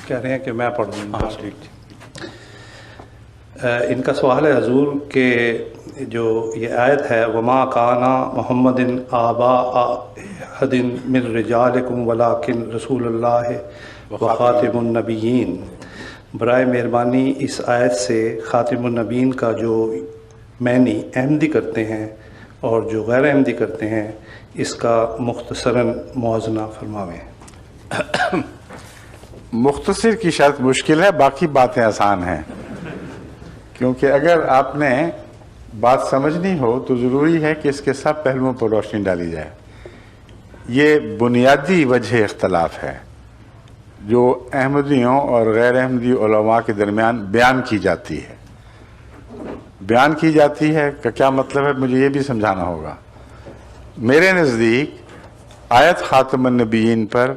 کہہ رہے ہیں کہ میں پڑھ دوں؟ ہاں ٹھیک. ان کا سوال ہے حضور کہ جو یہ آیت ہے وما کانا محمد آباء احد من رجالکم ولکن رسول اللہ وخاتم النبیین، برائے مہربانی اس آیت سے خاتم النبیین کا جو معنی احمدی کرتے ہیں اور جو غیر احمدی کرتے ہیں اس کا مختصراً موازنہ فرماویں. مختصر کی شرط مشکل ہے، باقی باتیں آسان ہیں، کیونکہ اگر آپ نے بات سمجھنی ہو تو ضروری ہے کہ اس کے سب پہلوؤں پر روشنی ڈالی جائے. یہ بنیادی وجہ اختلاف ہے جو احمدیوں اور غیر احمدی علماء کے درمیان بیان کی جاتی ہے. بیان کی جاتی ہے کا کیا مطلب ہے مجھے یہ بھی سمجھانا ہوگا. میرے نزدیک آیت خاتم النبیین پر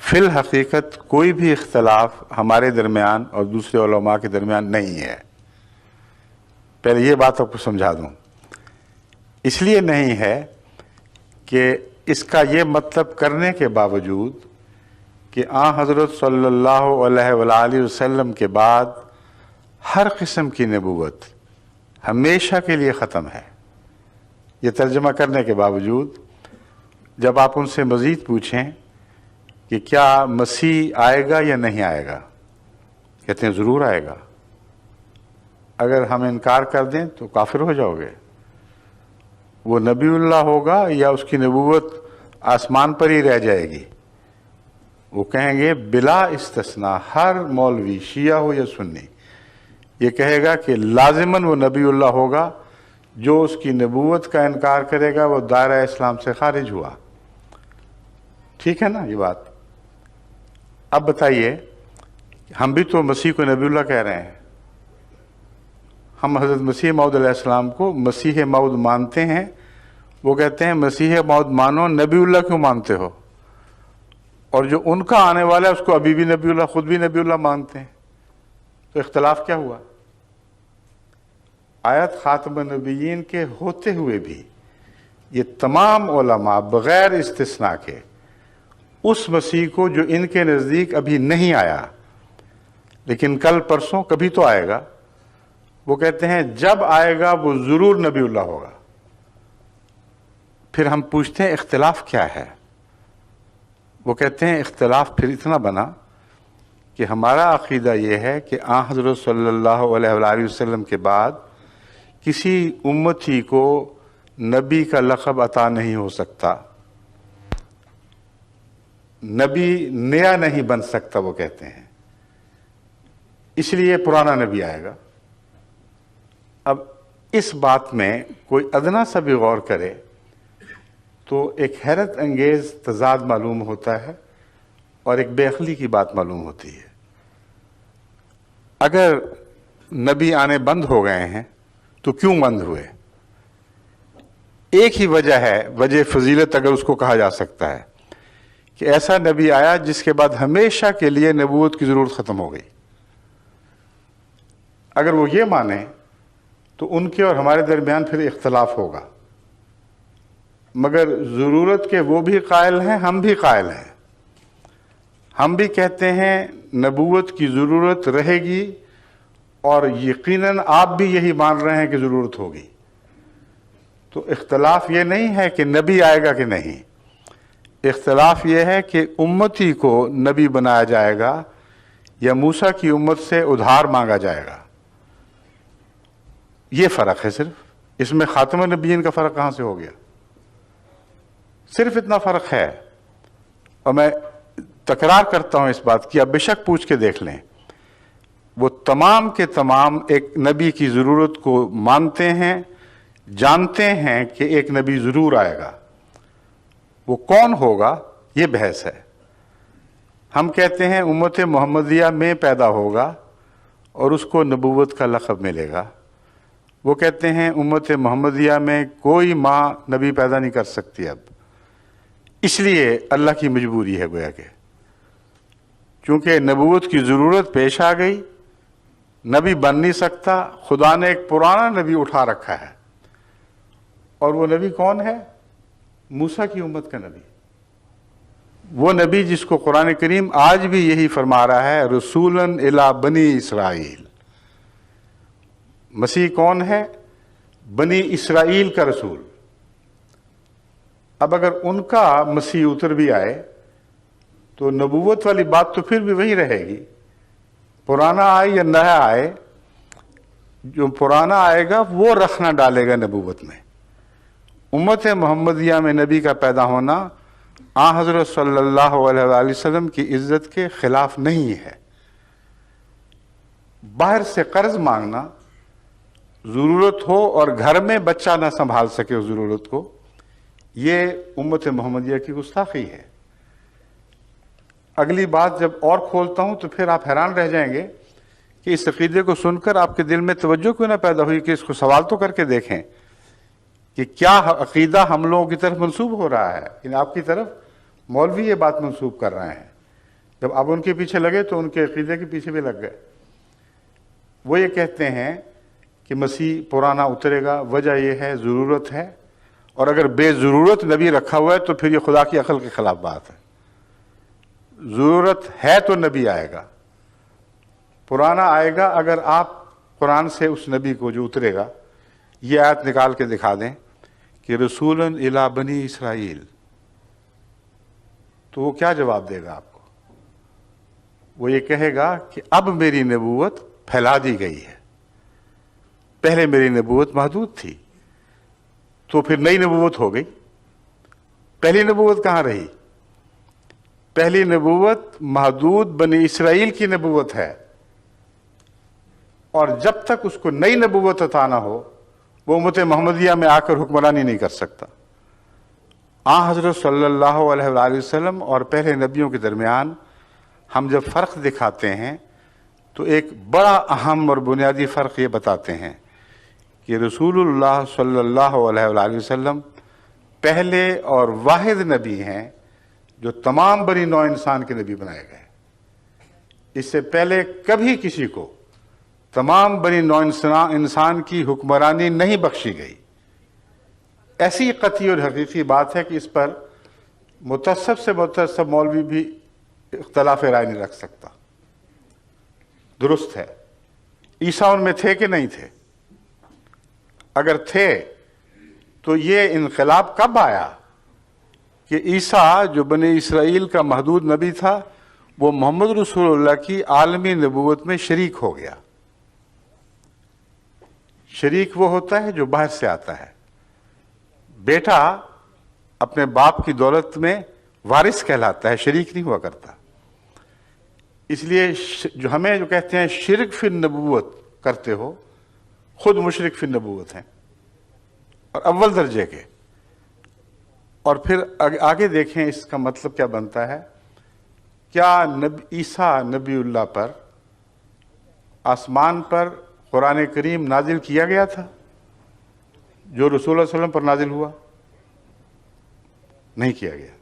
فی الحقیقت کوئی بھی اختلاف ہمارے درمیان اور دوسرے علماء کے درمیان نہیں ہے. پہلے یہ بات آپ کو سمجھا دوں. اس لیے نہیں ہے کہ اس کا یہ مطلب کرنے کے باوجود کہ حضرت صلی اللہ علیہ وآلہ وسلم کے بعد ہر قسم کی نبوت ہمیشہ کے لیے ختم ہے. یہ ترجمہ کرنے کے باوجود جب آپ ان سے مزید پوچھیں کہ کیا مسیح آئے گا یا نہیں آئے گا، کہتے ہیں ضرور آئے گا. اگر ہم انکار کر دیں تو کافر ہو جاؤ گے. وہ نبی اللہ ہوگا یا اس کی نبوت آسمان پر ہی رہ جائے گی؟ وہ کہیں گے بلا استثناء ہر مولوی شیعہ ہو یا سنی یہ کہے گا کہ لازماً وہ نبی اللہ ہوگا. جو اس کی نبوت کا انکار کرے گا وہ دائرہ اسلام سے خارج ہوا. ٹھیک ہے نا یہ بات؟ اب بتائیے، ہم بھی تو مسیح کو نبی اللہ کہہ رہے ہیں. ہم حضرت مسیح موعود علیہ السلام کو مسیح موعود مانتے ہیں. وہ کہتے ہیں مسیح موعود مانو، نبی اللہ کیوں مانتے ہو؟ اور جو ان کا آنے والا ہے اس کو ابھی بھی نبی اللہ، خود بھی نبی اللہ مانتے ہیں. تو اختلاف کیا ہوا؟ آیت خاتم النبیین کے ہوتے ہوئے بھی یہ تمام علماء بغیر استثناء کے اس مسیح کو جو ان کے نزدیک ابھی نہیں آیا لیکن کل پرسوں کبھی تو آئے گا، وہ کہتے ہیں جب آئے گا وہ ضرور نبی اللہ ہوگا. پھر ہم پوچھتے ہیں اختلاف کیا ہے؟ وہ کہتے ہیں اختلاف پھر اتنا بنا کہ ہمارا عقیدہ یہ ہے کہ حضرت صلی اللہ علیہ وآلہ وسلم کے بعد کسی امتی کو نبی کا لقب عطا نہیں ہو سکتا، نبی نیا نہیں بن سکتا. وہ کہتے ہیں اس لیے پرانا نبی آئے گا. اب اس بات میں کوئی ادنا سا بھی غور کرے تو ایک حیرت انگیز تضاد معلوم ہوتا ہے اور ایک بے عقلی کی بات معلوم ہوتی ہے. اگر نبی آنے بند ہو گئے ہیں تو کیوں بند ہوئے؟ ایک ہی وجہ ہے، وجہ فضیلت اگر اس کو کہا جا سکتا ہے، کہ ایسا نبی آیا جس کے بعد ہمیشہ کے لیے نبوت کی ضرورت ختم ہو گئی. اگر وہ یہ مانیں تو ان کے اور ہمارے درمیان پھر اختلاف ہوگا، مگر ضرورت کے وہ بھی قائل ہیں، ہم بھی قائل ہیں. ہم بھی کہتے ہیں نبوت کی ضرورت رہے گی اور یقیناً آپ بھی یہی مان رہے ہیں کہ ضرورت ہوگی. تو اختلاف یہ نہیں ہے کہ نبی آئے گا کہ نہیں، اختلاف یہ ہے کہ امتی کو نبی بنایا جائے گا یا موسیٰ کی امت سے ادھار مانگا جائے گا. یہ فرق ہے صرف. اس میں خاتم النبیین کا فرق کہاں سے ہو گیا؟ صرف اتنا فرق ہے. اور میں تکرار کرتا ہوں اس بات کی، آپ بے شک پوچھ کے دیکھ لیں، وہ تمام کے تمام ایک نبی کی ضرورت کو مانتے ہیں، جانتے ہیں کہ ایک نبی ضرور آئے گا. وہ کون ہوگا یہ بحث ہے. ہم کہتے ہیں امت محمدیہ میں پیدا ہوگا اور اس کو نبوت کا لقب ملے گا. وہ کہتے ہیں امت محمدیہ میں کوئی ماں نبی پیدا نہیں کر سکتی اب، اس لیے اللہ کی مجبوری ہے گویا کہ چونکہ نبوت کی ضرورت پیش آ گئی، نبی بن نہیں سکتا. خدا نے ایک پرانا نبی اٹھا رکھا ہے، اور وہ نبی کون ہے؟ موسیٰ کی امت کا نبی. وہ نبی جس کو قرآن کریم آج بھی یہی فرما رہا ہے، رسولاً الی بنی اسرائیل۔ مسیح کون ہے؟ بنی اسرائیل کا رسول۔ اب اگر ان کا مسیح اتر بھی آئے تو نبوت والی بات تو پھر بھی وہی رہے گی، پرانا آئے یا نیا آئے، جو پرانا آئے گا وہ رخ نہ ڈالے گا نبوت میں۔ امت محمدیہ میں نبی کا پیدا ہونا آن حضرت صلی اللہ علیہ وآلہ وسلم کی عزت کے خلاف نہیں ہے۔ باہر سے قرض مانگنا، ضرورت ہو اور گھر میں بچہ نہ سنبھال سکے اس ضرورت کو، یہ امت محمدیہ کی گستاخی ہے۔ اگلی بات جب اور کھولتا ہوں تو پھر آپ حیران رہ جائیں گے کہ اس عقیدے کو سن کر آپ کے دل میں توجہ کیوں نہ پیدا ہوئی کہ اس کو سوال تو کر کے دیکھیں کہ کیا عقیدہ ہم لوگوں کی طرف منسوب ہو رہا ہے، یعنی آپ کی طرف مولوی یہ بات منسوب کر رہے ہیں۔ جب آپ ان کے پیچھے لگے تو ان کے عقیدے کے پیچھے بھی لگ گئے۔ وہ یہ کہتے ہیں کہ مسیح پرانا اترے گا، وجہ یہ ہے ضرورت ہے، اور اگر بے ضرورت نبی رکھا ہوا ہے تو پھر یہ خدا کی عقل کے خلاف بات ہے۔ ضرورت ہے تو نبی آئے گا، پرانا آئے گا۔ اگر آپ قرآن سے اس نبی کو جو اترے گا یہ آیت نکال کے دکھا دیں کہ رسولاً الی بنی اسرائیل، تو وہ کیا جواب دے گا آپ کو؟ وہ یہ کہے گا کہ اب میری نبوت پھیلا دی گئی ہے، پہلے میری نبوت محدود تھی، تو پھر نئی نبوت ہو گئی۔ پہلی نبوت کہاں رہی؟ پہلی نبوت محدود بنی اسرائیل کی نبوت ہے، اور جب تک اس کو نئی نبوت عطا نہ ہو وہ امت محمدیہ میں آ کر حکمرانی نہیں کر سکتا۔ آن حضرت صلی اللہ علیہ وآلہ وسلم اور پہلے نبیوں کے درمیان ہم جب فرق دکھاتے ہیں تو ایک بڑا اہم اور بنیادی فرق یہ بتاتے ہیں کہ رسول اللہ صلی اللہ علیہ وآلہ وسلم پہلے اور واحد نبی ہیں جو تمام بنی نوع انسان کے نبی بنائے گئے۔ اس سے پہلے کبھی کسی کو تمام بنی نوع انسان کی حکمرانی نہیں بخشی گئی۔ ایسی قطعی اور حقیقی بات ہے کہ اس پر متعصب سے متعصب مولوی بھی اختلاف رائے نہیں رکھ سکتا۔ درست ہے، عیسیٰ ان میں تھے کہ نہیں تھے؟ اگر تھے تو یہ انقلاب کب آیا کہ عیسیٰ جو بنی اسرائیل کا محدود نبی تھا وہ محمد رسول اللہ کی عالمی نبوت میں شریک ہو گیا؟ شریک وہ ہوتا ہے جو باہر سے آتا ہے۔ بیٹا اپنے باپ کی دولت میں وارث کہلاتا ہے، شریک نہیں ہوا کرتا۔ اس لیے جو ہمیں جو کہتے ہیں شرک فی النبوت کرتے ہو، خود مشرک فی النبوت ہیں اور اول درجے کے۔ اور پھر آگے دیکھیں اس کا مطلب کیا بنتا ہے۔ کیا عیسیٰ نبی اللہ پر آسمان پر قرآن کریم نازل کیا گیا تھا جو رسول اللہ صلی اللہ علیہ وسلم پر نازل ہوا؟ نہیں کیا گیا۔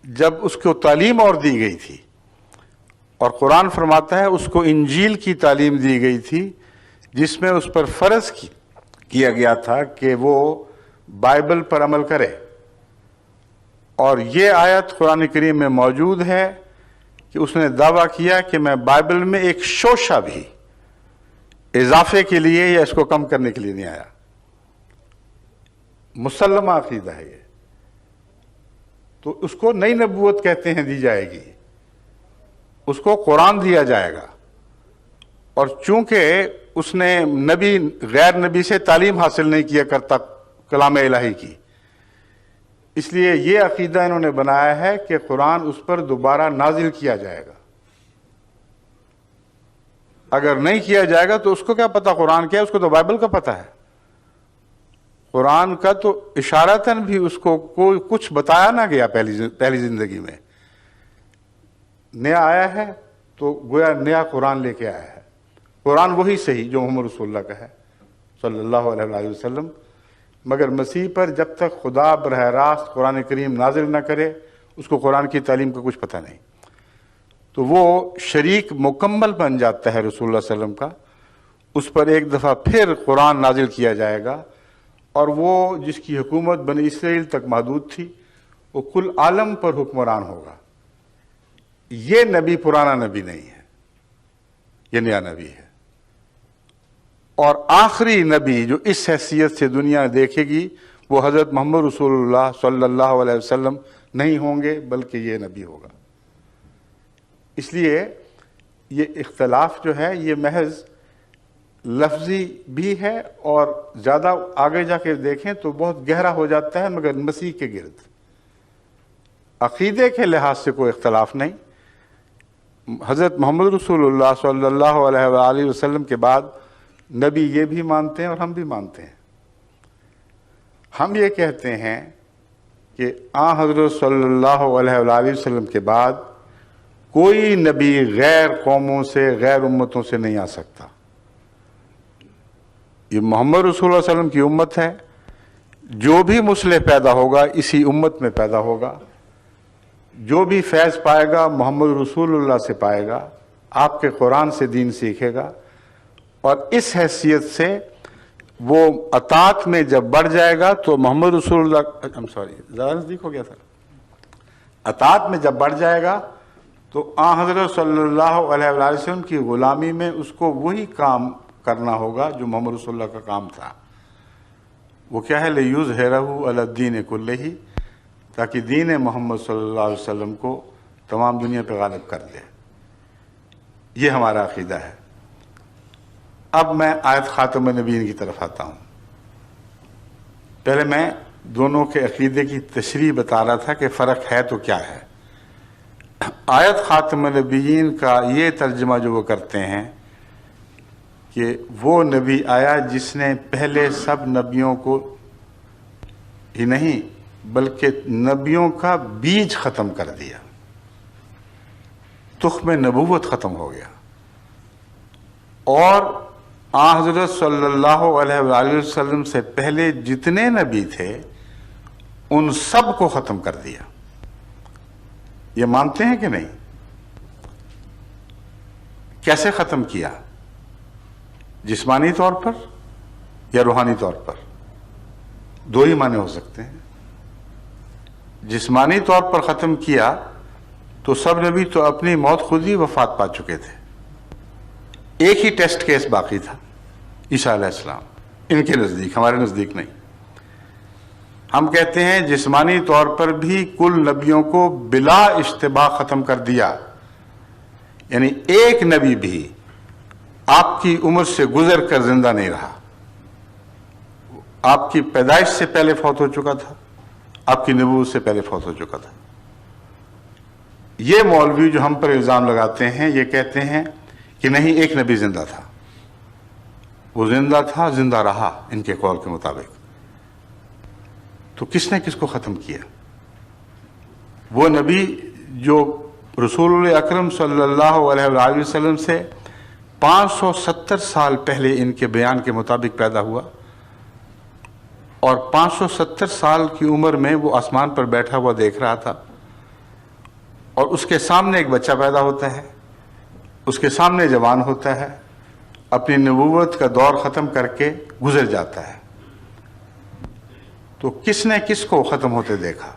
جب اس کو تعلیم اور دی گئی تھی، اور قرآن فرماتا ہے اس کو انجیل کی تعلیم دی گئی تھی جس میں اس پر فرض کیا گیا تھا کہ وہ بائبل پر عمل کرے، اور یہ آیت قرآن کریم میں موجود ہے کہ اس نے دعویٰ کیا کہ میں بائبل میں ایک شوشہ بھی اضافے کے لیے یا اس کو کم کرنے کے لیے نہیں آیا۔ مسلمہ عقیدہ ہے یہ۔ تو اس کو نئی نبوت کہتے ہیں، دی جائے گی، اس کو قرآن دیا جائے گا۔ اور چونکہ اس نے نبی غیر نبی سے تعلیم حاصل نہیں کیا کرتا کلام الہی کی، اس لیے یہ عقیدہ انہوں نے بنایا ہے کہ قرآن اس پر دوبارہ نازل کیا جائے گا۔ اگر نہیں کیا جائے گا تو اس کو کیا پتا قرآن کیا ہے؟ اس کو تو بائبل کا پتا ہے۔ قرآن کا تو اشارتاً بھی اس کو کوئی کچھ بتایا نہ گیا پہلی زندگی میں۔ نیا آیا ہے تو گویا نیا قرآن لے کے آیا ہے۔ قرآن وہی صحیح جو محمد رسول اللہ کا ہے صلی اللہ علیہ وآلہ وسلم، مگر مسیح پر جب تک خدا براہ راست قرآن کریم نازل نہ کرے اس کو قرآن کی تعلیم کا کچھ پتہ نہیں، تو وہ شریک مکمل بن جاتا ہے رسول اللہ صلی اللہ علیہ وسلم کا۔ اس پر ایک دفعہ پھر قرآن نازل کیا جائے گا، اور وہ جس کی حکومت بنی اسرائیل تک محدود تھی وہ کل عالم پر حکمران ہوگا. یہ نبی پرانا نبی نہیں ہے، یہ نیا نبی ہے. اور آخری نبی جو اس حیثیت سے دنیا دیکھے گی وہ حضرت محمد رسول اللہ صلی اللہ علیہ وسلم نہیں ہوں گے، بلکہ یہ نبی ہوگا. اس لیے یہ اختلاف جو ہے یہ محض لفظی بھی ہے، اور زیادہ آگے جا کے دیکھیں تو بہت گہرا ہو جاتا ہے، مگر مسیح کے گرد. عقیدے کے لحاظ سے کوئی اختلاف نہیں. حضرت محمد رسول اللہ صلی اللہ علیہ وآلہ وسلم کے بعد نبی یہ بھی مانتے ہیں اور ہم بھی مانتے ہیں. ہم یہ کہتے ہیں کہ حضرت صلی اللہ علیہ وآلہ وسلم کے بعد کوئی نبی غیر قوموں سے، غیر امتوں سے نہیں آ سکتا. یہ محمد رسول اللہ علیہ وسلم کی امت ہے. جو بھی مصلح پیدا ہوگا اسی امت میں پیدا ہوگا. جو بھی فیض پائے گا محمد رسول اللہ سے پائے گا، آپ کے قرآن سے دین سیکھے گا. اور اس حیثیت سے وہ اطاعت میں جب بڑھ جائے گا تو محمد رسول اللہ زیادہ نزدیک ہو گیا تھا. اطاعت میں جب بڑھ جائے گا تو حضرت صلی اللہ علیہ وآلہ وسلم کی غلامی میں اس کو وہی کام کرنا ہوگا جو محمد رسول اللہ کا کام تھا. وہ کیا ہے؟ لِيُظْهِرَهُ عَلَى الدِّينِ كُلِّهِ، تاکہ دین محمد صلی اللہ علیہ وسلم کو تمام دنیا پہ غالب کر دے. یہ ہمارا عقیدہ ہے. اب میں آیت خاتم النبیین کی طرف آتا ہوں. پہلے میں دونوں کے عقیدے کی تشریح بتا رہا تھا کہ فرق ہے تو کیا ہے. آیت خاتم النبیین کا یہ ترجمہ جو وہ کرتے ہیں کہ وہ نبی آیا جس نے پہلے سب نبیوں کو ہی نہیں بلکہ نبیوں کا بیج ختم کر دیا، تخم نبوت ختم ہو گیا. اور حضرت صلی اللہ علیہ وآلہ وسلم سے پہلے جتنے نبی تھے ان سب کو ختم کر دیا. یہ مانتے ہیں کہ نہیں؟ کیسے ختم کیا؟ جسمانی طور پر یا روحانی طور پر؟ دو ہی معنی ہو سکتے ہیں. جسمانی طور پر ختم کیا تو سب نبی تو اپنی موت خود ہی وفات پا چکے تھے. ایک ہی ٹیسٹ کیس باقی تھا، عیسیٰ علیہ السلام. ان کے نزدیک، ہمارے نزدیک نہیں. ہم کہتے ہیں جسمانی طور پر بھی کل نبیوں کو بلا اشتباہ ختم کر دیا. یعنی ایک نبی بھی آپ کی عمر سے گزر کر زندہ نہیں رہا. آپ کی پیدائش سے پہلے فوت ہو چکا تھا، آپ کی نبوت سے پہلے فوت ہو چکا تھا. یہ مولوی جو ہم پر الزام لگاتے ہیں یہ کہتے ہیں کہ نہیں، ایک نبی زندہ تھا، وہ زندہ تھا، زندہ رہا ان کے قول کے مطابق. تو کس نے کس کو ختم کیا؟ وہ نبی جو رسول اکرم صلی اللہ علیہ وآلہ وسلم سے 570 سال پہلے ان کے بیان کے مطابق پیدا ہوا، اور 570 سال کی عمر میں وہ آسمان پر بیٹھا ہوا دیکھ رہا تھا، اور اس کے سامنے ایک بچہ پیدا ہوتا ہے، اس کے سامنے جوان ہوتا ہے، اپنی نبوت کا دور ختم کر کے گزر جاتا ہے. تو کس نے کس کو ختم ہوتے دیکھا؟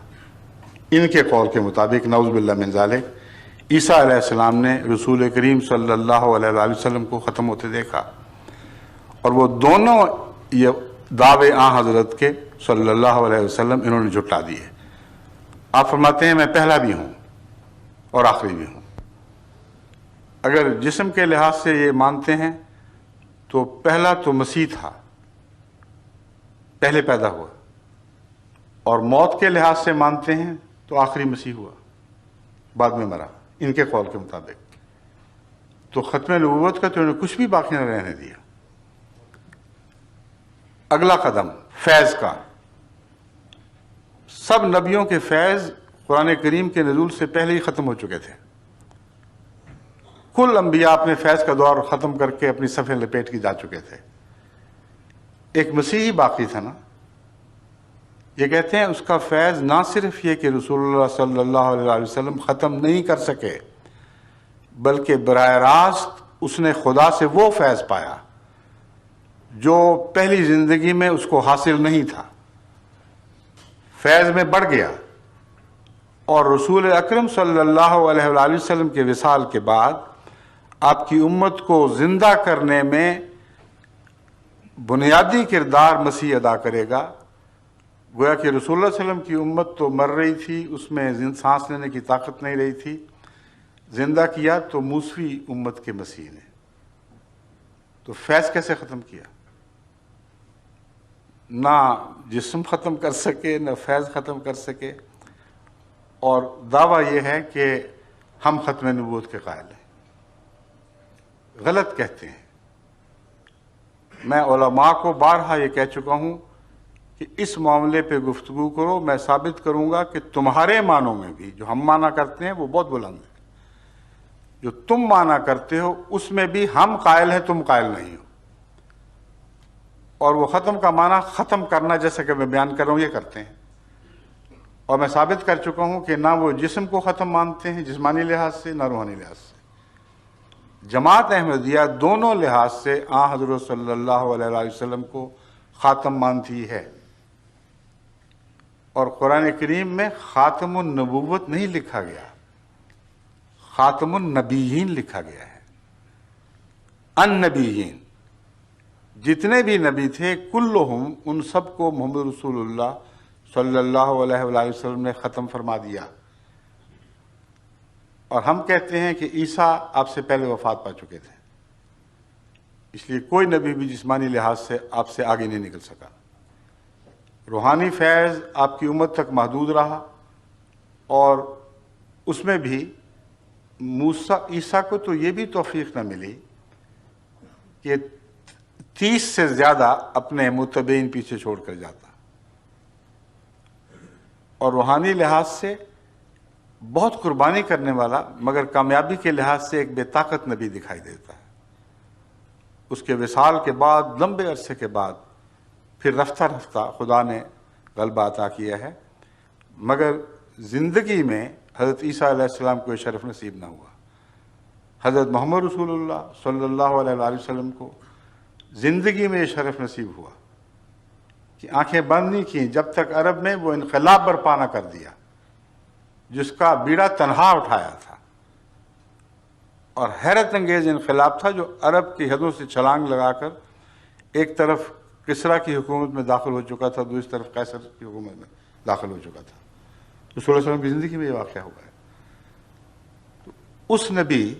ان کے قول کے مطابق نعوذ باللہ من ذالک عیسیٰ علیہ السلام نے رسول کریم صلی اللہ علیہ وآلہ وسلم کو ختم ہوتے دیکھا. اور وہ دونوں یہ دعوے حضرت کے صلی اللہ علیہ وسلم انہوں نے جھٹلا دیے. آپ فرماتے ہیں میں پہلا بھی ہوں اور آخری بھی ہوں. اگر جسم کے لحاظ سے یہ مانتے ہیں تو پہلا تو مسیح تھا، پہلے پیدا ہوا. اور موت کے لحاظ سے مانتے ہیں تو آخری مسیح ہوا، بعد میں مرا ان کے قول کے مطابق. تو ختم نبوت کا تو انہوں نے کچھ بھی باقی نہ رہنے دیا. اگلا قدم فیض کا. سب نبیوں کے فیض قرآن کریم کے نزول سے پہلے ہی ختم ہو چکے تھے. کل انبیاء اپنے فیض کا دور ختم کر کے اپنی صفیں لپیٹ کے جا چکے تھے. ایک مسیح ہی باقی تھا نا. یہ کہتے ہیں اس کا فیض نہ صرف یہ کہ رسول اللہ صلی اللہ علیہ وسلم ختم نہیں کر سکے، بلکہ براہ راست اس نے خدا سے وہ فیض پایا جو پہلی زندگی میں اس کو حاصل نہیں تھا. فیض میں بڑھ گیا. اور رسول اکرم صلی اللہ علیہ وآلہ وسلم کے وصال کے بعد آپ کی امت کو زندہ کرنے میں بنیادی کردار مسیح ادا کرے گا۔ گویا کہ رسول اللہ علیہ وسلم کی امت تو مر رہی تھی، اس میں سانس لینے کی طاقت نہیں رہی تھی، زندہ کیا تو موسوی امت کے مسیح نے۔ تو فیض کیسے ختم کیا؟ نہ جسم ختم کر سکے، نہ فیض ختم کر سکے، اور دعویٰ یہ ہے کہ ہم ختم نبوت کے قائل ہیں۔ غلط کہتے ہیں۔ میں علماء کو بارہا یہ کہہ چکا ہوں کہ اس معاملے پہ گفتگو کرو، میں ثابت کروں گا کہ تمہارے معنوں میں بھی جو ہم مانا کرتے ہیں وہ بہت بلند ہے، جو تم مانا کرتے ہو اس میں بھی ہم قائل ہیں، تم قائل نہیں ہو۔ اور وہ ختم کا معنی ختم کرنا، جیسا کہ میں بیان کر رہا ہوں، یہ کرتے ہیں۔ اور میں ثابت کر چکا ہوں کہ نہ وہ جسم کو ختم مانتے ہیں جسمانی لحاظ سے، نہ روحانی لحاظ سے۔ جماعت احمدیہ دونوں لحاظ سے حضرت صلی اللہ علیہ وآلہ وسلم کو خاتم مانتی ہے، اور قرآن کریم میں خاتم النبوت نہیں لکھا گیا، خاتم النبیین لکھا گیا ہے۔ النبیین، جتنے بھی نبی تھے کلہم، ان سب کو محمد رسول اللہ صلی اللہ علیہ وآلہ وسلم نے ختم فرما دیا۔ اور ہم کہتے ہیں کہ عیسیٰ آپ سے پہلے وفات پا چکے تھے، اس لیے کوئی نبی بھی جسمانی لحاظ سے آپ سے آگے نہیں نکل سکا۔ روحانی فیض آپ کی امت تک محدود رہا، اور اس میں بھی عیسیٰ کو تو یہ بھی توفیق نہ ملی کہ 30 سے زیادہ اپنے متبعین پیچھے چھوڑ کر جاتا، اور روحانی لحاظ سے بہت قربانی کرنے والا مگر کامیابی کے لحاظ سے ایک بے طاقت نبی دکھائی دیتا ہے۔ اس کے وصال کے بعد لمبے عرصے کے بعد پھر رفتہ رفتہ خدا نے غلبہ عطا کیا ہے، مگر زندگی میں حضرت عیسیٰ علیہ السلام کو یہ شرف نصیب نہ ہوا۔ حضرت محمد رسول اللہ صلی اللہ علیہ وآلہ وسلم کو زندگی میں یہ شرف نصیب ہوا کہ آنکھیں بند نہیں کیں جب تک عرب میں وہ انقلاب برپا نہ کر دیا جس کا بیڑا تنہا اٹھایا تھا، اور حیرت انگیز انقلاب تھا جو عرب کی حدوں سے چھلانگ لگا کر ایک طرف کسریٰ کی حکومت میں داخل ہو چکا تھا، دوسری طرف قیصر کی حکومت میں داخل ہو چکا تھا۔ رسول اللہ علیہ وسلم کی زندگی میں یہ واقعہ ہوا ہے۔ تو اس نبی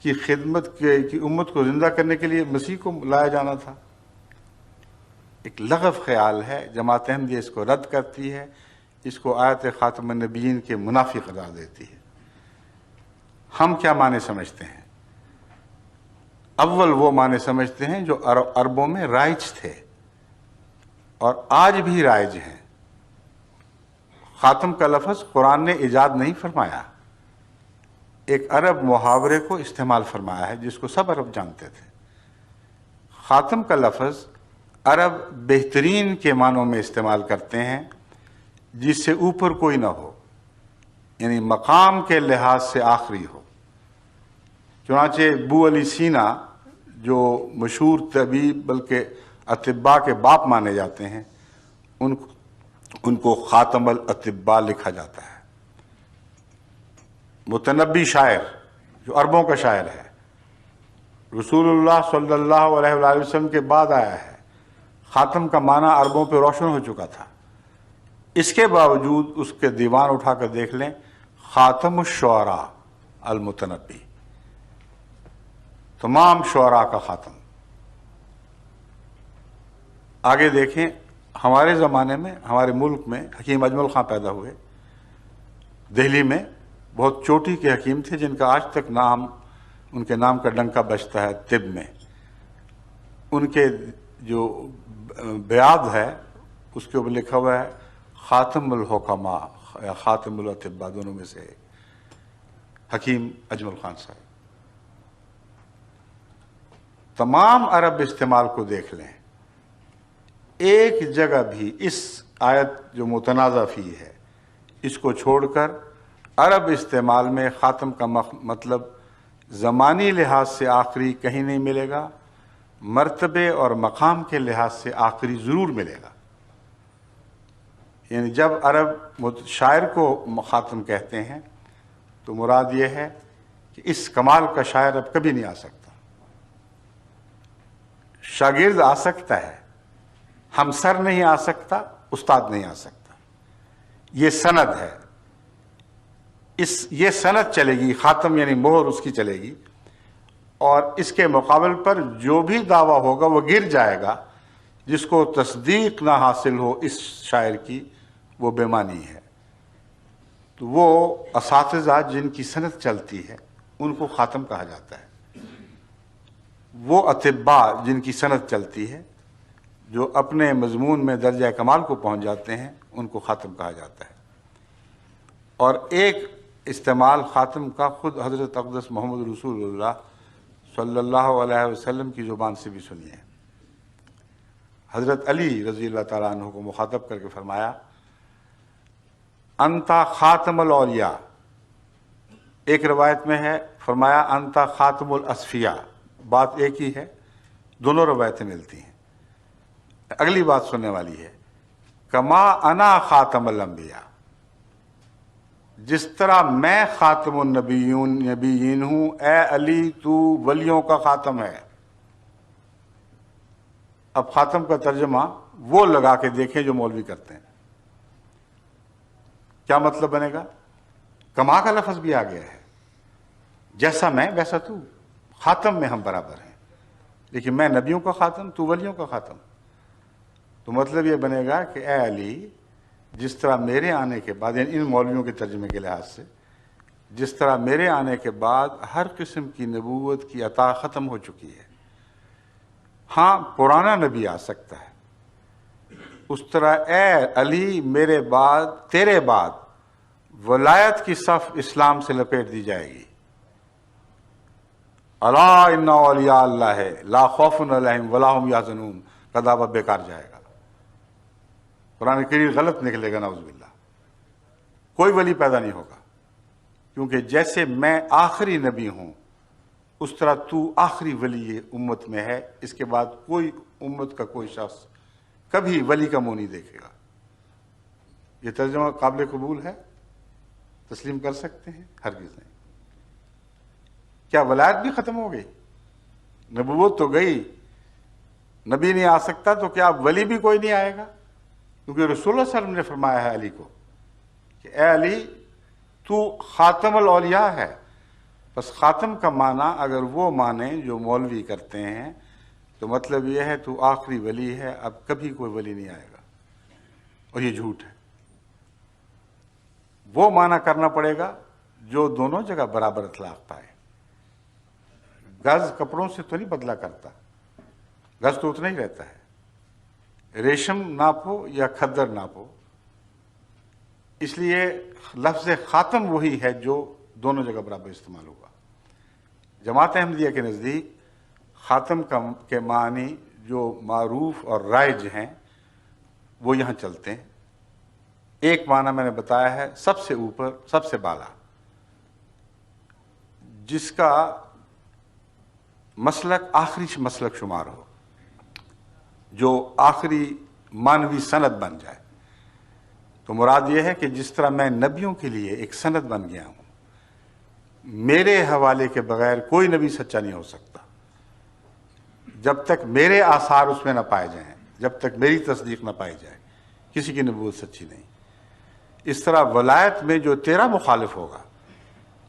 کی خدمت کی امت کو زندہ کرنے کے لیے مسیح کو لایا جانا تھا۔ ایک لغو خیال ہے، جماعت احمدیہ اس کو رد کرتی ہے، اس کو آیت خاتم النبیین کے منافی قرار دیتی ہے۔ ہم کیا معنی سمجھتے ہیں؟ اول وہ معنی سمجھتے ہیں جو عربوں میں رائج تھے اور آج بھی رائج ہیں۔ خاتم کا لفظ قرآن نے ایجاد نہیں فرمایا، ایک عرب محاورے کو استعمال فرمایا ہے جس کو سب عرب جانتے تھے۔ خاتم کا لفظ عرب بہترین کے معنوں میں استعمال کرتے ہیں، جس سے اوپر کوئی نہ ہو، یعنی مقام کے لحاظ سے آخری ہو۔ چنانچہ ابو علی سینا جو مشہور طبیب بلکہ اطباء کے باپ مانے جاتے ہیں، ان کو خاتم الاطباء لکھا جاتا ہے۔ متنبی شاعر جو عربوں کا شاعر ہے، رسول اللہ صلی اللہ علیہ وآلہ وسلم کے بعد آیا ہے، خاتم کا معنی عربوں پہ روشن ہو چکا تھا۔ اس کے باوجود اس کے دیوان اٹھا کر دیکھ لیں، خاتم الشعراء المتنبی، تمام شعراء کا خاتم۔ آگے دیکھیں، ہمارے زمانے میں ہمارے ملک میں حکیم اجمل خان پیدا ہوئے، دہلی میں بہت چوٹی کے حکیم تھے جن کا آج تک نام، ان کے نام کا ڈنکا بجتا ہے طب میں۔ ان کے جو بیعت ہے اس کے اوپر لکھا ہوا ہے خاتم الحکماء یا خاتم الاطباء، دونوں میں سے حکیم اجمل خان صاحب۔ تمام عرب استعمال کو دیکھ لیں، ایک جگہ بھی اس آیت جو متنازع فی ہے اس کو چھوڑ کر عرب استعمال میں خاتم کا مطلب زمانی لحاظ سے آخری کہیں نہیں ملے گا، مرتبے اور مقام کے لحاظ سے آخری ضرور ملے گا۔ یعنی جب عرب شاعر کو خاتم کہتے ہیں تو مراد یہ ہے کہ اس کمال کا شاعر اب کبھی نہیں آ سکتا. شاگرد آ سکتا ہے، ہمسر نہیں آ سکتا، استاد نہیں آ سکتا. یہ سند ہے، یہ سند چلے گی، خاتم یعنی مہر اس کی چلے گی، اور اس کے مقابل پر جو بھی دعویٰ ہوگا وہ گر جائے گا. جس کو تصدیق نہ حاصل ہو اس شاعر کی وہ بے معنی ہے. تو وہ اساتذہ جن کی سند چلتی ہے ان کو خاتم کہا جاتا ہے. وہ اطباء جن کی سند چلتی ہے، جو اپنے مضمون میں درجہ کمال کو پہنچ جاتے ہیں، ان کو خاتم کہا جاتا ہے. اور ایک استعمال خاتم کا خود حضرت اقدس محمد رسول اللہ صلی اللہ علیہ وسلم کی زبان سے بھی سنیے. حضرت علی رضی اللہ تعالیٰ عنہ کو مخاطب کر کے فرمایا، انتا خاتم الاولیاء. ایک روایت میں ہے فرمایا انتا خاتم الاصفیاء. بات ایک ہی ہے، دونوں روایتیں ملتی ہیں. اگلی بات سننے والی ہے، کما انا خاتم الانبیاء. جس طرح میں خاتم النبیین ہوں، اے علی تو ولیوں کا خاتم ہے. اب خاتم کا ترجمہ وہ لگا کے دیکھیں جو مولوی کرتے ہیں. کیا مطلب بنے گا؟ کما کا لفظ بھی آ گیا ہے، جیسا میں ویسا تو. خاتم میں ہم برابر ہیں، لیکن میں نبیوں کا خاتم، تو ولیوں کا خاتم. تو مطلب یہ بنے گا کہ اے علی، جس طرح میرے آنے کے بعد، یعنی ان مولویوں کے ترجمے کے لحاظ سے، جس طرح میرے آنے کے بعد ہر قسم کی نبوت کی عطا ختم ہو چکی ہے، ہاں پرانا نبی آ سکتا ہے، اس طرح اے علی میرے بعد، تیرے بعد ولایت کی صف اسلام سے لپیٹ دی جائے گی. الا ان اولیاء اللہ لا خوف علیہم ولا هم یحزنون کا دعویٰ بیکار جائے گا. قرآن کریم غلط نکلے گا، نعوذ باللہ. کوئی ولی پیدا نہیں ہوگا، کیونکہ جیسے میں آخری نبی ہوں اس طرح تو آخری ولی امت میں ہے. اس کے بعد کوئی امت کا کوئی شخص کبھی ولی کا منہ نہیں دیکھے گا. یہ ترجمہ قابل قبول ہے؟ تسلیم کر سکتے ہیں؟ ہرگز نہیں. کیا ولایت بھی ختم ہو گئی؟ نبوت تو گئی، نبی نہیں آ سکتا، تو کیا ولی بھی کوئی نہیں آئے گا؟ کیونکہ رسول اللہ صلی اللہ علیہ وسلم نے فرمایا ہے علی کو کہ اے علی تو خاتم الاولیاء ہے. بس خاتم کا معنی اگر وہ معنی جو مولوی کرتے ہیں تو مطلب یہ ہے تو آخری ولی ہے، اب کبھی کوئی ولی نہیں آئے گا. اور یہ جھوٹ ہے. وہ معنی کرنا پڑے گا جو دونوں جگہ برابر اطلاق پائے. گز کپڑوں سے تو نہیں بدلا کرتا، گز تو اتنا ہی رہتا ہے. ریشم ناپو یا کھدر ناپو. اس لیے لفظ خاتم وہی ہے جو دونوں جگہ برابر استعمال ہوگا. جماعت احمدیہ کے نزدیک خاتم کے معنی جو معروف اور رائج ہیں وہ یہاں چلتے ہیں. ایک معنی میں نے بتایا ہے سب سے اوپر، سب سے بالا، جس کا مسلک آخری مسلک شمار ہو، جو آخری مانوی سند بن جائے. تو مراد یہ ہے کہ جس طرح میں نبیوں کے لیے ایک سند بن گیا ہوں، میرے حوالے کے بغیر کوئی نبی سچا نہیں ہو سکتا. جب تک میرے آثار اس میں نہ پائے جائیں، جب تک میری تصدیق نہ پائی جائے، کسی کی نبوت سچی نہیں. اس طرح ولایت میں جو تیرا مخالف ہوگا،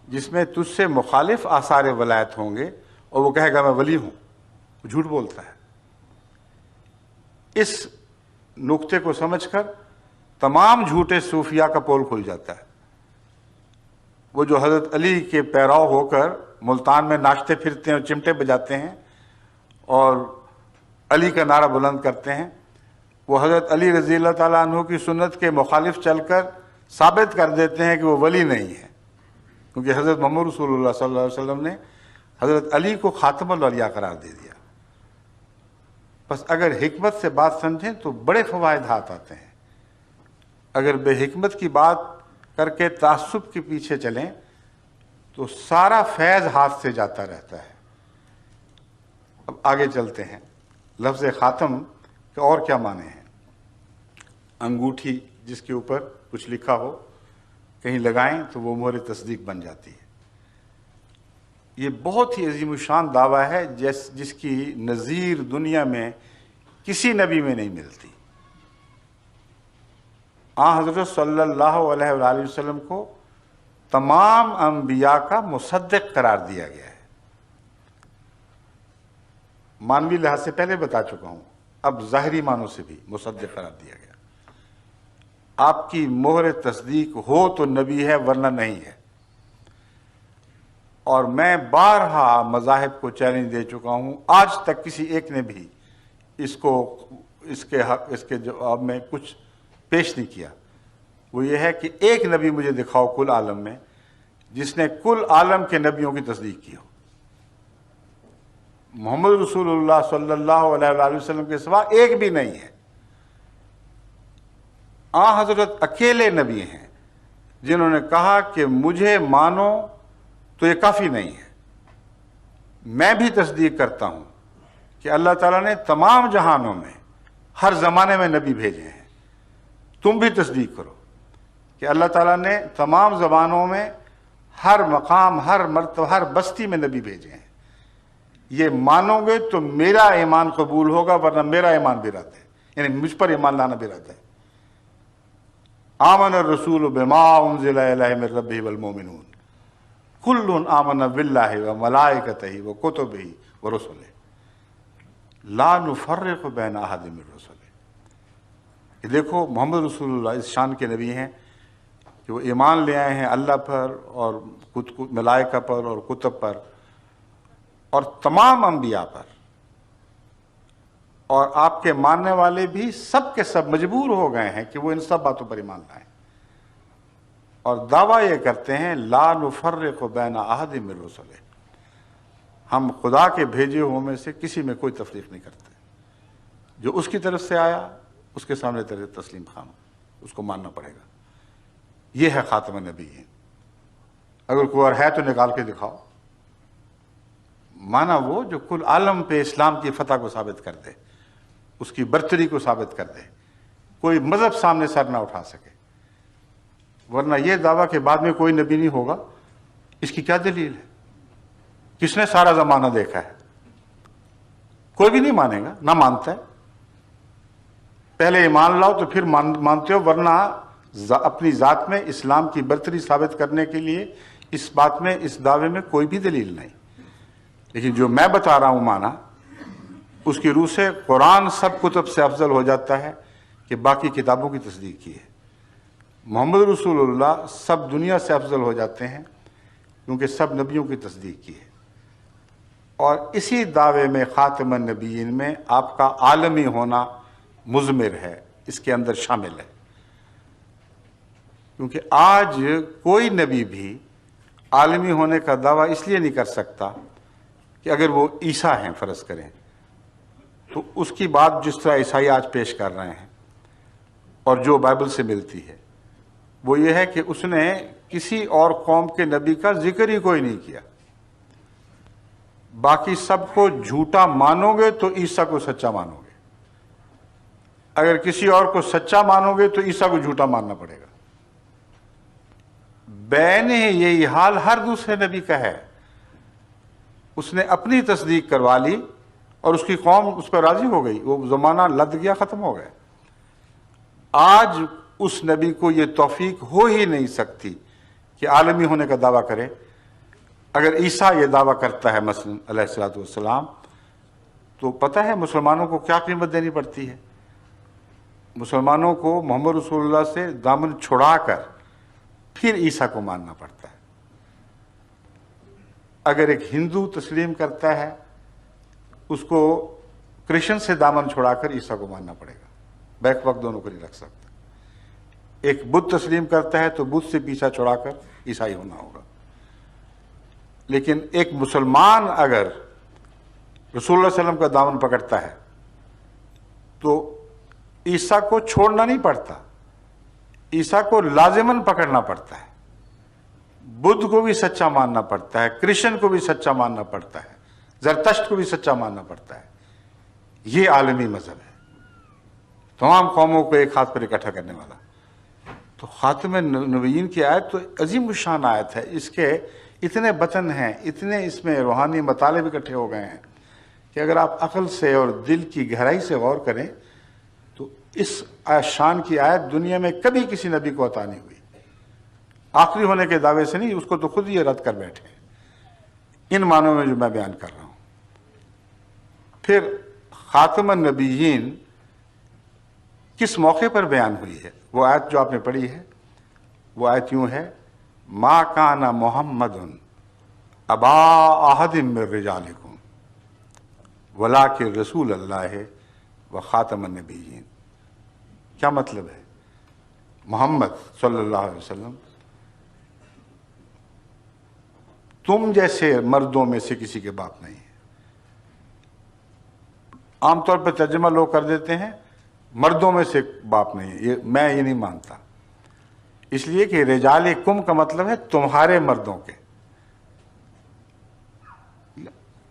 جس میں تجھ سے مخالف آثار ولایت ہوں گے اور وہ کہے گا میں ولی ہوں، وہ جھوٹ بولتا ہے. اس نقطے کو سمجھ کر تمام جھوٹے صوفیاء کا پول کھل جاتا ہے. وہ جو حضرت علی کے پیراؤ ہو کر ملتان میں ناچتے پھرتے ہیں اور چمٹے بجاتے ہیں اور علی کا نعرہ بلند کرتے ہیں، وہ حضرت علی رضی اللہ تعالیٰ عنہ کی سنت کے مخالف چل کر ثابت کر دیتے ہیں کہ وہ ولی نہیں ہے، کیونکہ حضرت محمد رسول اللہ صلی اللہ علیہ وسلم نے حضرت علی کو خاتم الاولیاء قرار دے دیا. بس اگر حکمت سے بات سمجھیں تو بڑے فوائد ہاتھ آتے ہیں. اگر بے حکمت کی بات کر کے تعصب کے پیچھے چلیں تو سارا فیض ہاتھ سے جاتا رہتا ہے. اب آگے چلتے ہیں. لفظ خاتم کے اور کیا معنی ہیں؟ انگوٹھی جس کے اوپر کچھ لکھا ہو کہیں لگائیں تو وہ مہر تصدیق بن جاتی ہے۔ یہ بہت ہی عظیم الشان دعویٰ ہے جس کی نظیر دنیا میں کسی نبی میں نہیں ملتی۔ حضرت صلی اللہ علیہ وآلہ وسلم کو تمام انبیاء کا مصدق قرار دیا گیا ہے۔ مانوی لحاظ سے پہلے بتا چکا ہوں، اب ظاہری معنوں سے بھی مصدق قرار دیا گیا۔ آپ کی مہر تصدیق ہو تو نبی ہے، ورنہ نہیں ہے۔ اور میں بارہا مذاہب کو چیلنج دے چکا ہوں، آج تک کسی ایک نے بھی اس کے جواب میں کچھ پیش نہیں کیا۔ وہ یہ ہے کہ ایک نبی مجھے دکھاؤ کل عالم میں جس نے کل عالم کے نبیوں کی تصدیق کی ہو۔ محمد رسول اللہ صلی اللہ علیہ وآلہ وسلم کے سوا ایک بھی نہیں ہے۔ حضرت اکیلے نبی ہیں جنہوں نے کہا کہ مجھے مانو تو یہ کافی نہیں ہے، میں بھی تصدیق کرتا ہوں کہ اللہ تعالیٰ نے تمام جہانوں میں ہر زمانے میں نبی بھیجے ہیں۔ تم بھی تصدیق کرو کہ اللہ تعالیٰ نے تمام زبانوں میں ہر مقام، ہر مرتبہ، ہر بستی میں نبی بھیجے ہیں۔ یہ مانو گے تو میرا ایمان قبول ہوگا، ورنہ میرا ایمان بھی رد ہے، یعنی مجھ پر ایمان لانا بھی رد ہے۔ آمن الرسول بما انزل الیہ من ربہ والمؤمنون کل آمن باللہ وملائکتہ وکتبہ ورسلہ لا نفرق بین احد من رسلہ۔ دیکھو محمد رسول اللہ اس شان کے نبی ہیں کہ وہ ایمان لے آئے ہیں اللہ پر اور ملائکہ پر اور کتب پر اور تمام انبیاء پر، اور آپ کے ماننے والے بھی سب کے سب مجبور ہو گئے ہیں کہ وہ ان سب باتوں پر ایمان لائیں، اور دعویٰ یہ کرتے ہیں لا نفرق بین احد من رسلہ، ہم خدا کے بھیجے ہوئے میں سے کسی میں کوئی تفریق نہیں کرتے، جو اس کی طرف سے آیا اس کے سامنے تسلیم خام، اس کو ماننا پڑے گا۔ یہ ہے خاتم النبیین۔ اگر کوئی اور ہے تو نکال کے دکھاؤ۔ مانا وہ جو کل عالم پہ اسلام کی فتح کو ثابت کر دے، اس کی برتری کو ثابت کر دے، کوئی مذہب سامنے سر نہ اٹھا سکے۔ ورنہ یہ دعویٰ کہ بعد میں کوئی نبی نہیں ہوگا، اس کی کیا دلیل ہے؟ کس نے سارا زمانہ دیکھا ہے؟ کوئی بھی نہیں مانے گا، نہ مانتا ہے۔ پہلے ایمان لاؤ تو پھر مانتے ہو، ورنہ اپنی ذات میں اسلام کی برتری ثابت کرنے کے لیے اس بات میں، اس دعوے میں کوئی بھی دلیل نہیں۔ لیکن جو میں بتا رہا ہوں مانا، اس کی روح سے قرآن سب کتب سے افضل ہو جاتا ہے کہ باقی کتابوں کی تصدیق کی ہے۔ محمد رسول اللہ سب دنیا سے افضل ہو جاتے ہیں کیونکہ سب نبیوں کی تصدیق کی ہے۔ اور اسی دعوے میں خاتم النبیین میں آپ کا عالمی ہونا مضمر ہے، اس کے اندر شامل ہے۔ کیونکہ آج کوئی نبی بھی عالمی ہونے کا دعویٰ اس لیے نہیں کر سکتا کہ اگر وہ عیسیٰ ہیں فرض کریں تو اس کی بات جس طرح عیسائی آج پیش کر رہے ہیں اور جو بائبل سے ملتی ہے وہ یہ ہے کہ اس نے کسی اور قوم کے نبی کا ذکر ہی کوئی نہیں کیا۔ باقی سب کو جھوٹا مانو گے تو عیسیٰ کو سچا مانو گے، اگر کسی اور کو سچا مانو گے تو عیسیٰ کو جھوٹا ماننا پڑے گا۔ بین یہی حال ہر دوسرے نبی کا ہے۔ اس نے اپنی تصدیق کروا لی اور اس کی قوم اس پر راضی ہو گئی، وہ زمانہ لد گیا، ختم ہو گیا۔ آج اس نبی کو یہ توفیق ہو ہی نہیں سکتی کہ عالمی ہونے کا دعویٰ کرے۔ اگر عیسیٰ یہ دعویٰ کرتا ہے مثلا علیہ الصلوۃ والسلام، تو پتہ ہے مسلمانوں کو کیا قیمت دینی پڑتی ہے؟ مسلمانوں کو محمد رسول اللہ سے دامن چھڑا کر پھر عیسیٰ کو ماننا پڑتا ہے۔ اگر ایک ہندو تسلیم کرتا ہے، اس کو کرسچن سے دامن چھڑا کر عیسیٰ کو ماننا پڑے گا، بیک وقت دونوں کو نہیں رکھ سکتا۔ ایک بدھ تسلیم کرتا ہے تو بدھ سے پیچھا چھڑا کر عیسائی ہونا ہوگا۔ لیکن ایک مسلمان اگر رسول اللہ علیہ وسلم کا دامن پکڑتا ہے تو عیسیٰ کو چھوڑنا نہیں پڑتا، عیسیٰ کو لازماً پکڑنا پڑتا ہے۔ بدھ کو بھی سچا ماننا پڑتا ہے، کرسچن کو بھی سچا ماننا پڑتا ہے، زرتشت کو بھی سچا ماننا پڑتا ہے۔ یہ عالمی مذہب ہے، تمام قوموں کو ایک ہاتھ پر اکٹھا کرنے والا۔ تو خاتم نبیین کی آیت تو عظیم الشان آیت ہے، اس کے اتنے بطن ہیں، اتنے اس میں روحانی مطالب اکٹھے ہو گئے ہیں کہ اگر آپ عقل سے اور دل کی گہرائی سے غور کریں تو اس شان کی آیت دنیا میں کبھی کسی نبی کو عطا نہیں ہوئی، آخری ہونے کے دعوے سے نہیں، اس کو تو خود ہی رد کر بیٹھے ان معنوں میں جو میں بیان کر رہا ہوں۔ پھر خاتم النبیین کس موقع پر بیان ہوئی ہے؟ وہ آیت جو آپ نے پڑھی ہے وہ آیت یوں ہے، ما کان محمد ابا احد من رجالکم ولکن رسول اللہ و خاتم النبیین۔ کیا مطلب ہے؟ محمد صلی اللہ علیہ وسلم تم جیسے مردوں میں سے کسی کے باپ نہیں ہے۔ عام طور پہ ترجمہ لوگ کر دیتے ہیں مردوں میں سے باپ نہیں ہے، میں یہ نہیں مانتا، اس لیے کہ رجال کم کا مطلب ہے تمہارے مردوں کے۔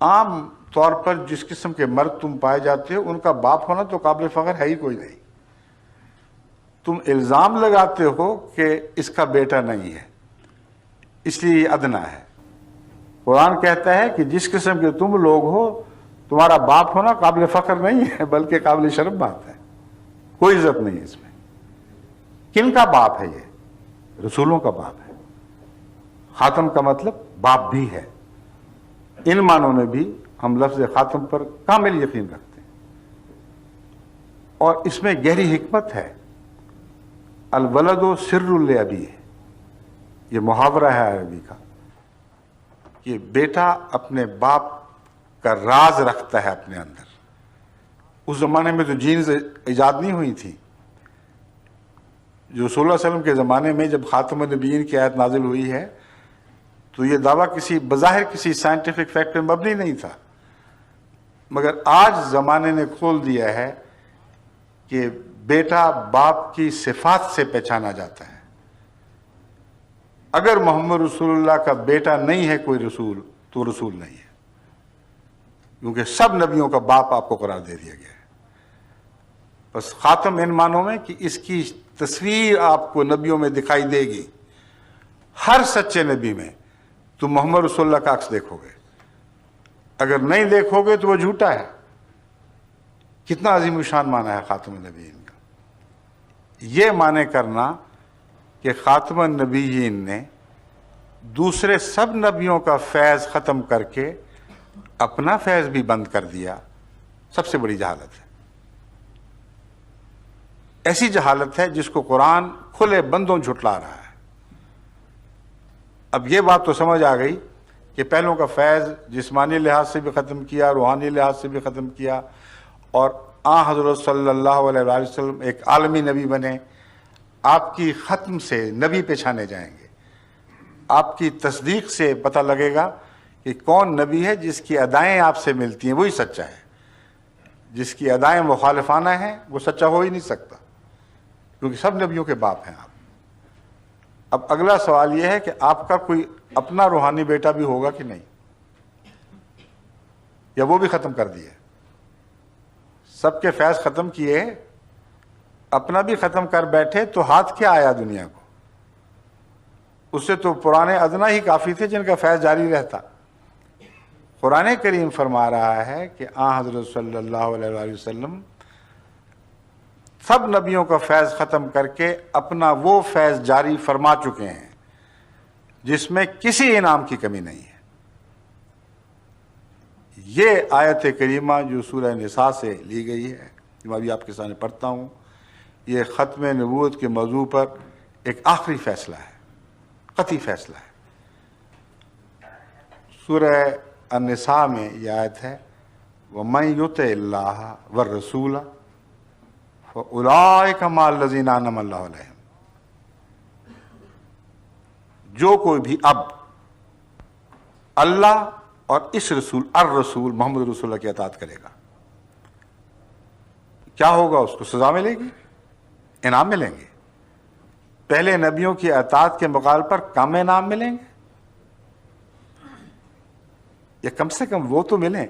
عام طور پر جس قسم کے مرد تم پائے جاتے ہو ان کا باپ ہونا تو قابل فخر ہے ہی کوئی نہیں، تم الزام لگاتے ہو کہ اس کا بیٹا نہیں ہے، اس لیے یہ ادنا ہے۔ قرآن کہتا ہے کہ جس قسم کے تم لوگ ہو تمہارا باپ ہونا قابل فخر نہیں ہے بلکہ قابل شرم بات ہے، کوئی عزت نہیں ہے اس میں۔ کن کا باپ ہے؟ یہ رسولوں کا باپ ہے۔ خاتم کا مطلب باپ بھی ہے۔ ان معنوں میں بھی ہم لفظ خاتم پر کامل یقین رکھتے ہیں، اور اس میں گہری حکمت ہے۔ الولد سر لابیہ، یہ محاورہ ہے عربی کا کہ بیٹا اپنے باپ کا راز رکھتا ہے اپنے اندر۔ اس زمانے میں تو جینز ایجاد نہیں ہوئی تھی، جو صلی اللہ علیہ وسلم کے زمانے میں جب خاتم النبیین کی آیت نازل ہوئی ہے تو یہ دعویٰ کسی بظاہر کسی سائنٹیفک فیکٹ پہ مبنی نہیں تھا، مگر آج زمانے نے کھول دیا ہے کہ بیٹا باپ کی صفات سے پہچانا جاتا ہے۔ اگر محمد رسول اللہ کا بیٹا نہیں ہے کوئی رسول تو رسول نہیں ہے، کیونکہ سب نبیوں کا باپ آپ کو قرار دے دیا گیا ہے۔ بس خاتم ان معنوں میں کہ اس کی تصویر آپ کو نبیوں میں دکھائی دے گی، ہر سچے نبی میں تم محمد رسول اللہ کا عکس دیکھو گے، اگر نہیں دیکھو گے تو وہ جھوٹا ہے۔ کتنا عظیم الشان معنی ہے خاتم النبیین کا۔ یہ معنی کرنا کہ خاتم النبیین نے دوسرے سب نبیوں کا فیض ختم کر کے اپنا فیض بھی بند کر دیا، سب سے بڑی جہالت ہے۔ ایسی جہالت ہے جس کو قرآن کھلے بندوں جھٹلا رہا ہے۔ اب یہ بات تو سمجھ آ گئی کہ پہلوں کا فیض جسمانی لحاظ سے بھی ختم کیا، روحانی لحاظ سے بھی ختم کیا، اور حضرت صلی اللہ علیہ وآلہ وسلم ایک عالمی نبی بنے۔ آپ کی ختم سے نبی پہچانے جائیں گے، آپ کی تصدیق سے پتہ لگے گا کہ کون نبی ہے جس کی ادائیں آپ سے ملتی ہیں وہی سچا ہے، جس کی ادائیں مخالفانہ ہیں وہ سچا ہو ہی نہیں سکتا، کیونکہ سب نبیوں کے باپ ہیں آپ۔ اب اگلا سوال یہ ہے کہ آپ کا کوئی اپنا روحانی بیٹا بھی ہوگا کہ نہیں، یا وہ بھی ختم کر دیے؟ سب کے فیض ختم کیے، اپنا بھی ختم کر بیٹھے تو ہاتھ کیا آیا دنیا کو؟ اس سے تو پرانے ادنا ہی کافی تھے جن کا فیض جاری رہتا۔ قرآن کریم فرما رہا ہے کہ حضرت صلی اللہ علیہ وآلہ وسلم سب نبیوں کا فیض ختم کر کے اپنا وہ فیض جاری فرما چکے ہیں جس میں کسی انعام کی کمی نہیں ہے۔ یہ آیت کریمہ جو سورہ نساء سے لی گئی ہے، جو میں ابھی آپ کے سامنے پڑھتا ہوں، یہ ختم نبوت کے موضوع پر ایک آخری فیصلہ ہے، قطعی فیصلہ ہے۔ سورہ النساء میں یہ آیت ہے، وَمَن يُطِعِ اللَّهَ وَالرَّسُولَ فَأُولَٰئِکَ مَعَ الَّذِينَ أَنْعَمَ اللَّهُ عَلَیْہِم۔ جو کوئی بھی اب اللہ اور اس رسول الرسول محمد رسول اللہ کی اطاعت کرے گا، کیا ہوگا؟ اس کو سزا ملے گی، انعام ملیں گے۔ پہلے نبیوں کی اطاعت کے مقابلے پر کم انعام ملیں گے، یا کم سے کم وہ تو ملیں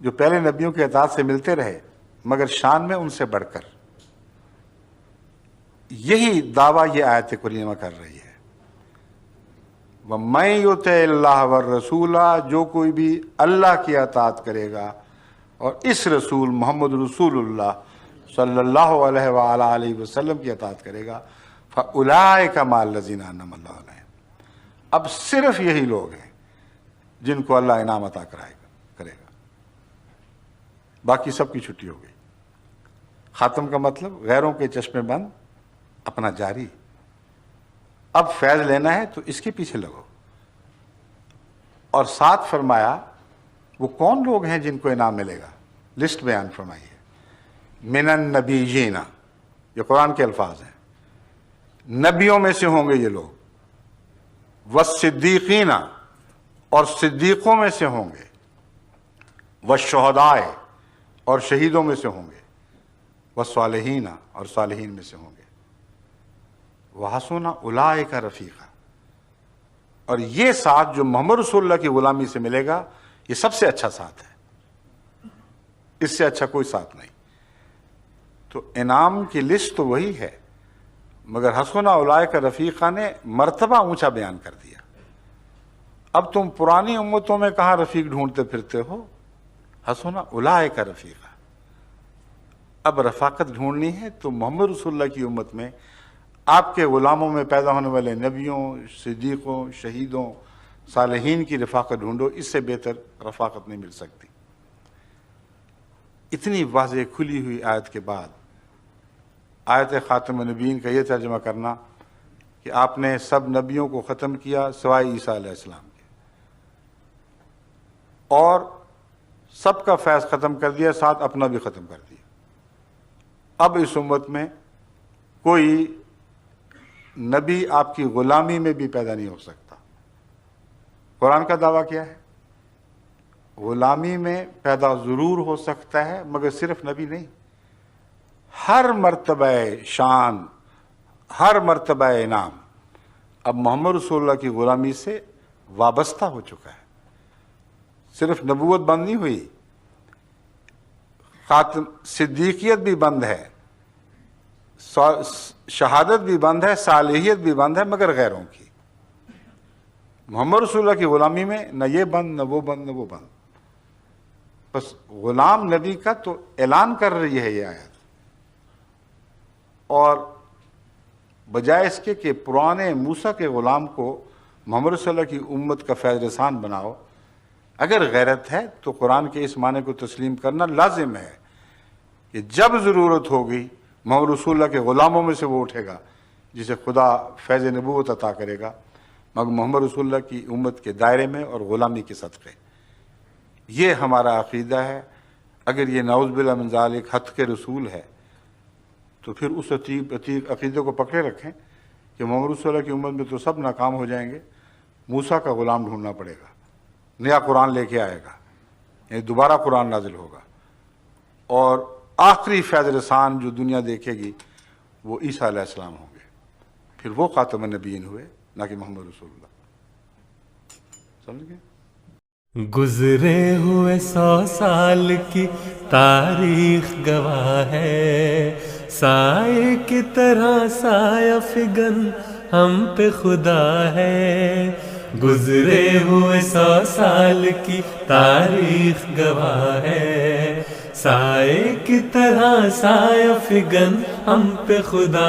جو پہلے نبیوں کی اطاعت سے ملتے رہے، مگر شان میں ان سے بڑھ کر۔ یہی دعویٰ یہ آیت کریمہ کر رہی ہے. وَمَن يُطِعِ اللَّهَ وَالرَّسُولَ، جو کوئی بھی اللہ کی اطاعت کرے گا اور اس رسول محمد رسول اللہ صلی اللہ علیہ وآلہ وسلم کی اطاعت کرے گا، فَأُولَٰئِكَ مَعَ الَّذِينَ أَنْعَمَ اللَّهُ عَلَيْهِمْ. اب صرف یہی لوگ ہیں جن کو اللہ انعام عطا کرے گا، باقی سب کی چھٹی ہو گئی. خاتم کا مطلب غیروں کے چشمے بند، اپنا جاری. اب فیض لینا ہے تو اس کے پیچھے لگو. اور ساتھ فرمایا وہ کون لوگ ہیں جن کو انعام ملے گا، لسٹ بیان فرمائی ہے. من النبیین، یہ قرآن کے الفاظ ہیں، نبیوں میں سے ہوں گے یہ لوگ. والصدیقین، اور صدیقوں میں سے ہوں گے. والشہداء، اور شہیدوں میں سے ہوں گے. والصالحین، اور صالحین میں سے ہوں گے. وحسن اولئک رفیقا، اور یہ ساتھ جو محمد رسول اللہ کی غلامی سے ملے گا یہ سب سے اچھا ساتھ ہے، اس سے اچھا کوئی ساتھ نہیں. تو انعام کی لسٹ تو وہی ہے، مگر حسن اولئک رفیقا نے مرتبہ اونچا بیان کر دیا. اب تم پرانی امتوں میں کہاں رفیق ڈھونڈتے پھرتے ہو؟ حسن اولئک رفیقا. اب رفاقت ڈھونڈنی ہے تو محمد رسول اللہ کی امت میں آپ کے غلاموں میں پیدا ہونے والے نبیوں، صدیقوں، شہیدوں، صالحین کی رفاقت ڈھونڈو. اس سے بہتر رفاقت نہیں مل سکتی. اتنی واضح کھلی ہوئی آیت کے بعد آیت خاتم النبیین کا یہ ترجمہ کرنا کہ آپ نے سب نبیوں کو ختم کیا سوائے عیسیٰ علیہ السلام کے، اور سب کا فیض ختم کر دیا، ساتھ اپنا بھی ختم کر دیا. اب اس امت میں کوئی نبی آپ کی غلامی میں بھی پیدا نہیں ہو سکتا. قرآن کا دعویٰ کیا ہے؟ غلامی میں پیدا ضرور ہو سکتا ہے مگر صرف نبی نہیں. ہر مرتبہ شان، ہر مرتبہ انعام اب محمد رسول اللہ کی غلامی سے وابستہ ہو چکا ہے. صرف نبوت بند نہیں ہوئی، خاتم صدیقیت بھی بند ہے، شہادت بھی بند ہے، صالحیت بھی بند ہے، مگر غیروں کی. محمد رسول اللہ کی غلامی میں نہ یہ بند، نہ وہ بند، نہ وہ بند. بس غلام نبی کا تو اعلان کر رہی ہے یہ آیت. اور بجائے اس کے کہ پرانے موسیٰ کے غلام کو محمد رسول اللہ کی امت کا فیض رسان بناؤ، اگر غیرت ہے تو قرآن کے اس معنی کو تسلیم کرنا لازم ہے کہ جب ضرورت ہوگی محمد رسول اللہ کے غلاموں میں سے وہ اٹھے گا جسے خدا فیض نبوت عطا کرے گا، مگر محمد رسول اللہ کی امت کے دائرے میں اور غلامی کے صدقے. یہ ہمارا عقیدہ ہے. اگر یہ نعوذ باللہ من ذالک حد کے رسول ہے تو پھر اس عتیق عقیدے کو پکڑے رکھیں کہ محمد رسول اللہ کی امت میں تو سب ناکام ہو جائیں گے، موسیٰ کا غلام ڈھونڈنا پڑے گا، نیا قرآن لے کے آئے گا، یعنی دوبارہ قرآن نازل ہوگا، اور آخری فیض رسان جو دنیا دیکھے گی وہ عیسیٰ علیہ السلام ہوں گے. پھر وہ خاتم النبیین ہوئے، نہ کہ محمد رسول اللہ. سمجھ گئے؟ گزرے ہوئے 100 سال کی تاریخ گواہ ہے، سائے کی طرح سایہ فگن ہم پہ خدا ہے. گزرے ہوئے 100 سال کی تاریخ گواہ ہے، سائے کی طرح سایہ فگن ہم پہ خدا